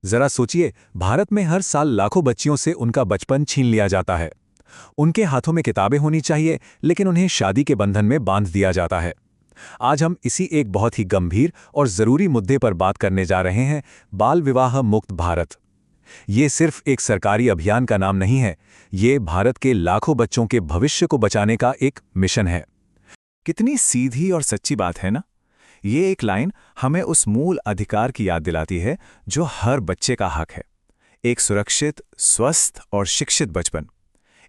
जरा सोचिए, भारत में हर साल लाखों बच्चियों से उनका बचपन छीन लिया जाता है। उनके हाथों में किताबें होनी चाहिए, लेकिन उन्हें शादी के बंधन में बांध दिया जाता है। आज हम इसी एक बहुत ही गंभीर और जरूरी मुद्दे पर बात करने जा रहे हैं, बाल विवाह मुक्त भारत। ये सिर्फ एक सरकारी अभियान का नाम नहीं है, ये भारत के लाखों बच्चों के भविष्य को बचाने का एक मिशन है। कितनी सीधी और सच्ची बात है ना। ये एक लाइन हमें उस मूल अधिकार की याद दिलाती है जो हर बच्चे का हक है। एक सुरक्षित, स्वस्थ और शिक्षित बचपन।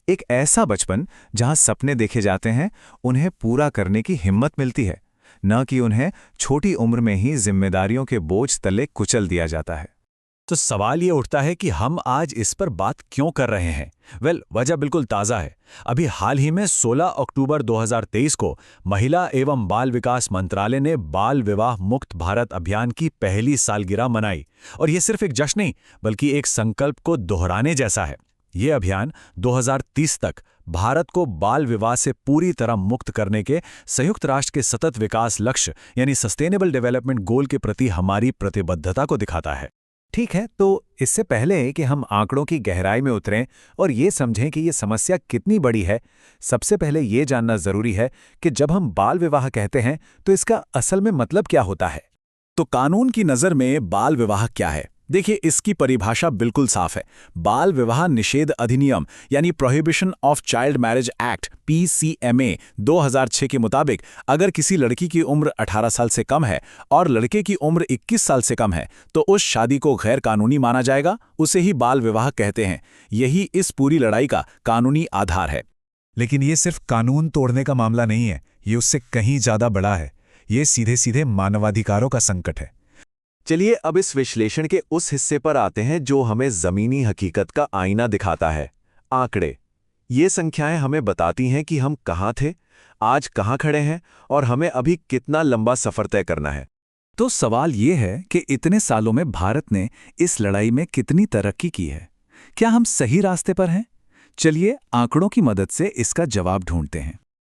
एक ऐसा बचपन जहां सपने देखे जाते हैं, उन्हें पूरा करने की हिम्मत मिलती है, न कि उन्हें छोटी उम्र में ही जिम्मेदारियों के बोझ तले कुचल दिया जाता है। तो सवाल ये उठता है कि हम आज इस पर बात क्यों कर रहे हैं। वजह बिल्कुल ताज़ा है। अभी हाल ही में 16 अक्टूबर 2023 को महिला एवं बाल विकास मंत्रालय ने बाल विवाह मुक्त भारत अभियान की पहली सालगिरह मनाई। और ये सिर्फ एक जश्न नहीं, बल्कि एक संकल्प को दोहराने जैसा है। ये अभियान 2030 तक भारत को बाल विवाह से पूरी तरह मुक्त करने के संयुक्त राष्ट्र के सतत विकास लक्ष्य यानी सस्टेनेबल डेवलपमेंट गोल के प्रति हमारी प्रतिबद्धता को दिखाता है। ठीक है, तो इससे पहले कि हम आंकड़ों की गहराई में उतरें और ये समझें कि ये समस्या कितनी बड़ी है, सबसे पहले ये जानना जरूरी है कि जब हम बाल विवाह कहते हैं तो इसका असल में मतलब क्या होता है। तो कानून की नज़र में बाल विवाह क्या है? देखिए, इसकी परिभाषा बिल्कुल साफ है। बाल विवाह निषेध अधिनियम यानी prohibition of child marriage act PCMA 2006 के मुताबिक अगर किसी लड़की की उम्र 18 साल से कम है और लड़के की उम्र 21 साल से कम है तो उस शादी को गैर कानूनी माना जाएगा। उसे ही बाल विवाह कहते हैं। यही इस पूरी लड़ाई का कानूनी आधार है। लेकिन ये सिर्फ कानून तोड़ने का मामला नहीं है, ये उससे कहीं ज्यादा बड़ा है। ये सीधे सीधे मानवाधिकारों का संकट है। चलिए अब इस विश्लेषण के उस हिस्से पर आते हैं जो हमें जमीनी हकीकत का आईना दिखाता है। आंकड़े। ये संख्याएं हमें बताती हैं कि हम कहाँ थे, आज कहाँ खड़े हैं और हमें अभी कितना लंबा सफर तय करना है। तो सवाल ये है कि इतने सालों में भारत ने इस लड़ाई में कितनी तरक्की की है। क्या हम सही रास्ते पर हैं? चलिए आंकड़ों की मदद से इसका जवाब ढूंढते हैं।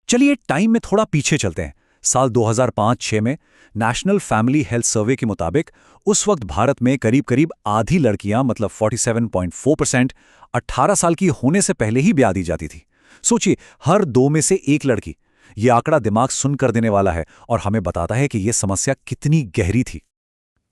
चलिए टाइम में थोड़ा पीछे चलते हैं। साल 2005-6 में नेशनल फैमिली हेल्थ सर्वे के मुताबिक उस वक्त भारत में करीब करीब आधी लड़कियां मतलब 47.4% 18 साल की होने से पहले ही ब्याह दी जाती थी। सोचिए, हर 2 में से 1 लड़की। ये आंकड़ा दिमाग सुन कर देने वाला है और हमें बताता है कि यह समस्या कितनी गहरी थी।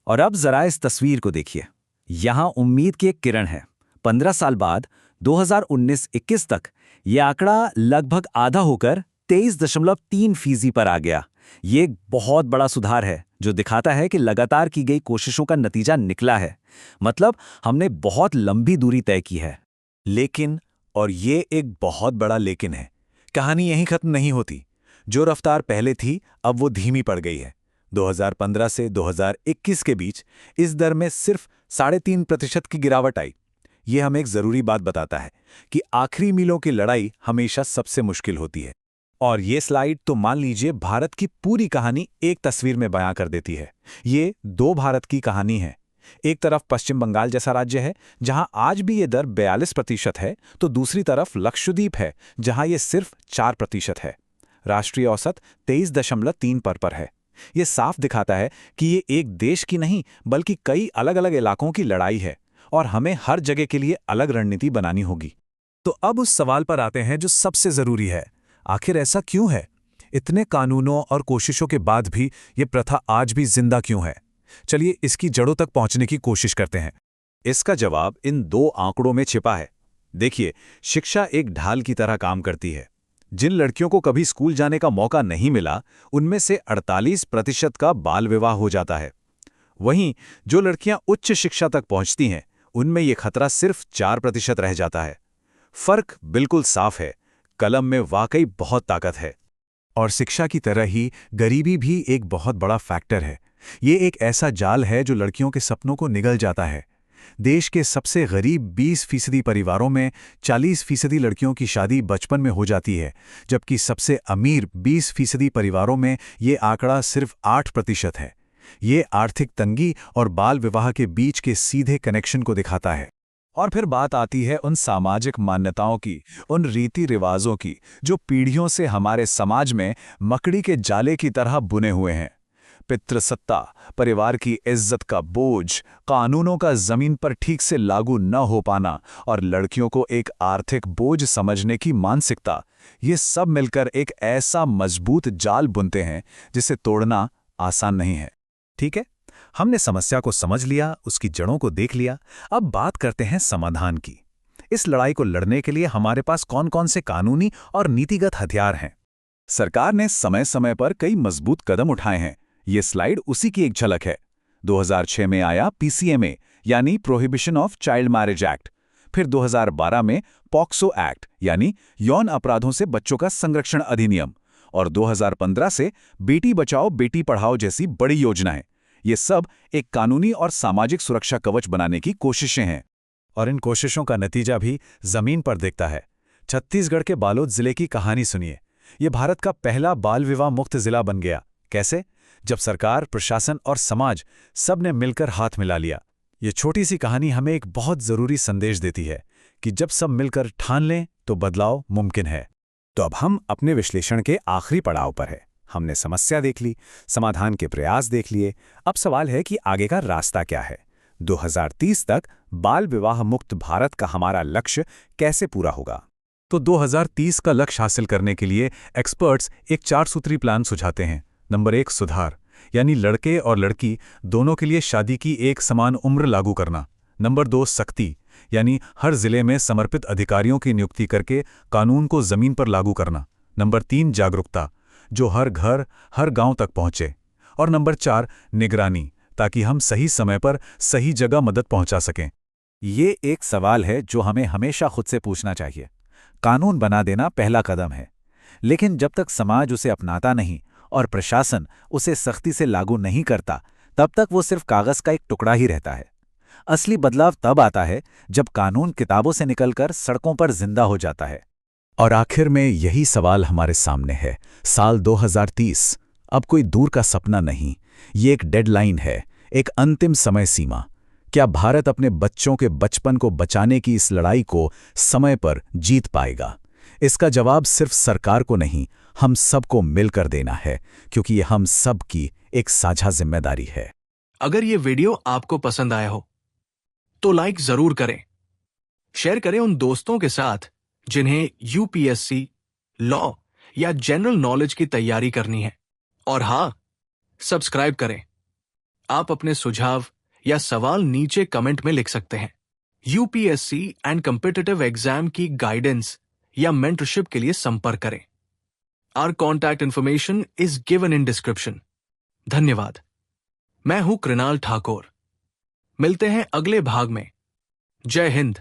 और अब जरा इस तस्वीर को देखिए। यहां उम्मीद की एक किरण है। 15 साल बाद 2019-21 तक यह आंकड़ा लगभग आधा होकर 23.3% पर आ गया। ये एक बहुत बड़ा सुधार है जो दिखाता है कि लगातार की गई कोशिशों का नतीजा निकला है। मतलब हमने बहुत लंबी दूरी तय की है। लेकिन, और ये एक बहुत बड़ा लेकिन है, कहानी यहीं खत्म नहीं होती। जो रफ्तार पहले थी अब वो धीमी पड़ गई है। 2015 से 2021 के बीच इस दर में सिर्फ 3.5% की गिरावट आई। ये हमें एक जरूरी बात बताता है कि आखिरी मीलों की लड़ाई हमेशा सबसे मुश्किल होती है। और ये स्लाइड तो मान लीजिए भारत की पूरी कहानी एक तस्वीर में बयां कर देती है। ये 2 भारत की कहानी है। एक तरफ पश्चिम बंगाल जैसा राज्य है जहां आज भी ये दर 42% है, तो दूसरी तरफ लक्षद्वीप है जहां ये सिर्फ 4% है। राष्ट्रीय औसत 23.3 पर है। ये साफ दिखाता है कि ये एक देश की नहीं बल्कि कई अलग अलग इलाकों की लड़ाई है और हमें हर जगह के लिए अलग रणनीति बनानी होगी। तो अब उस सवाल पर आते हैं जो सबसे जरूरी है। आखिर ऐसा क्यों है? इतने कानूनों और कोशिशों के बाद भी ये प्रथा आज भी जिंदा क्यों है? चलिए इसकी जड़ों तक पहुंचने की कोशिश करते हैं। इसका जवाब इन 2 आंकड़ों में छिपा है। देखिए, शिक्षा एक ढाल की तरह काम करती है। जिन लड़कियों को कभी स्कूल जाने का मौका नहीं मिला, उनमें से 48% का बाल विवाह हो जाता है। वहीं जो लड़कियां उच्च शिक्षा तक पहुंचती हैं, उनमें यह खतरा सिर्फ 4% रह जाता है। फर्क बिल्कुल साफ है। कलम में वाकई बहुत ताकत है। और शिक्षा की तरह ही गरीबी भी एक बहुत बड़ा फैक्टर है। ये एक ऐसा जाल है जो लड़कियों के सपनों को निगल जाता है। देश के सबसे गरीब 20% परिवारों में 40% लड़कियों की शादी बचपन में हो जाती है, जबकि सबसे अमीर 20% परिवारों में ये आंकड़ा सिर्फ 8% है। ये आर्थिक तंगी और बाल विवाह के बीच के सीधे कनेक्शन को दिखाता है। और फिर बात आती है उन सामाजिक मान्यताओं की, उन रीति रिवाजों की जो पीढ़ियों से हमारे समाज में मकड़ी के जाले की तरह बुने हुए हैं। पितृसत्ता, परिवार की इज्जत का बोझ, कानूनों का जमीन पर ठीक से लागू न हो पाना और लड़कियों को एक आर्थिक बोझ समझने की मानसिकता, ये सब मिलकर एक ऐसा मजबूत जाल बुनते हैं जिसे तोड़ना आसान नहीं है। ठीक है, हमने समस्या को समझ लिया, उसकी जड़ों को देख लिया। अब बात करते हैं समाधान की। इस लड़ाई को लड़ने के लिए हमारे पास कौन-कौन से कानूनी और नीतिगत हथियार हैं? सरकार ने समय समय पर कई मजबूत कदम उठाए हैं। ये स्लाइड उसी की एक झलक है। 2006 में आया पीसीएमए यानी prohibition of child marriage act, फिर 2012 में पॉक्सो एक्ट यानी यौन अपराधों से बच्चों का संरक्षण अधिनियम, और 2015 से बेटी बचाओ बेटी पढ़ाओ जैसी बड़ी योजनाएं। ये सब एक कानूनी और सामाजिक सुरक्षा कवच बनाने की कोशिशें हैं। और इन कोशिशों का नतीजा भी जमीन पर दिखता है। छत्तीसगढ़ के बालोद जिले की कहानी सुनिए। ये भारत का पहला बाल विवाह मुक्त जिला बन गया। कैसे? जब सरकार, प्रशासन और समाज सब ने मिलकर हाथ मिला लिया। ये छोटी सी कहानी हमें एक बहुत जरूरी संदेश देती है कि जब सब मिलकर ठान लें तो बदलाव मुमकिन है। तो अब हम अपने विश्लेषण के आखिरी पड़ाव पर हैं। हमने समस्या देख ली, समाधान के प्रयास देख लिए। अब सवाल है कि आगे का रास्ता क्या है? 2030 तक बाल विवाह मुक्त भारत का हमारा लक्ष्य कैसे पूरा होगा? तो 2030 का लक्ष्य हासिल करने के लिए एक्सपर्ट्स एक 4 सूत्री प्लान सुझाते हैं। नंबर 1, सुधार, यानी लड़के और लड़की दोनों के लिए शादी की एक समान उम्र लागू करना। नंबर 2, सख्ती, यानी हर जिले में समर्पित अधिकारियों की नियुक्ति करके कानून को जमीन पर लागू करना। नंबर 3, जागरूकता, जो हर घर, हर गांव तक पहुंचे। और नंबर 4, निगरानी, ताकि हम सही समय पर सही जगह मदद पहुंचा सकें। ये एक सवाल है जो हमें हमेशा खुद से पूछना चाहिए। कानून बना देना पहला कदम है, लेकिन जब तक समाज उसे अपनाता नहीं और प्रशासन उसे सख्ती से लागू नहीं करता, तब तक वो सिर्फ कागज का एक टुकड़ा ही रहता है। असली बदलाव तब आता है जब कानून किताबों से निकलकर सड़कों पर जिंदा हो जाता है। और आखिर में यही सवाल हमारे सामने है। साल 2030 अब कोई दूर का सपना नहीं, ये एक डेडलाइन है, एक अंतिम समय सीमा। क्या भारत अपने बच्चों के बचपन को बचाने की इस लड़ाई को समय पर जीत पाएगा? इसका जवाब सिर्फ सरकार को नहीं, हम सबको मिलकर देना है, क्योंकि ये हम सब की एक साझा जिम्मेदारी है। अगर ये वीडियो आपको पसंद आया हो तो लाइक जरूर करें, शेयर करें उन दोस्तों के साथ जिन्हें यूपीएससी, लॉ या जनरल नॉलेज की तैयारी करनी है। और हाँ, सब्सक्राइब करें। आप अपने सुझाव या सवाल नीचे कमेंट में लिख सकते हैं। यूपीएससी एंड कॉम्पिटिटिव एग्जाम की गाइडेंस या मेंटरशिप के लिए संपर्क करें। Our contact information is given in description. धन्यवाद। मैं हूं कृणाल ठाकुर। मिलते हैं अगले भाग में। जय हिंद।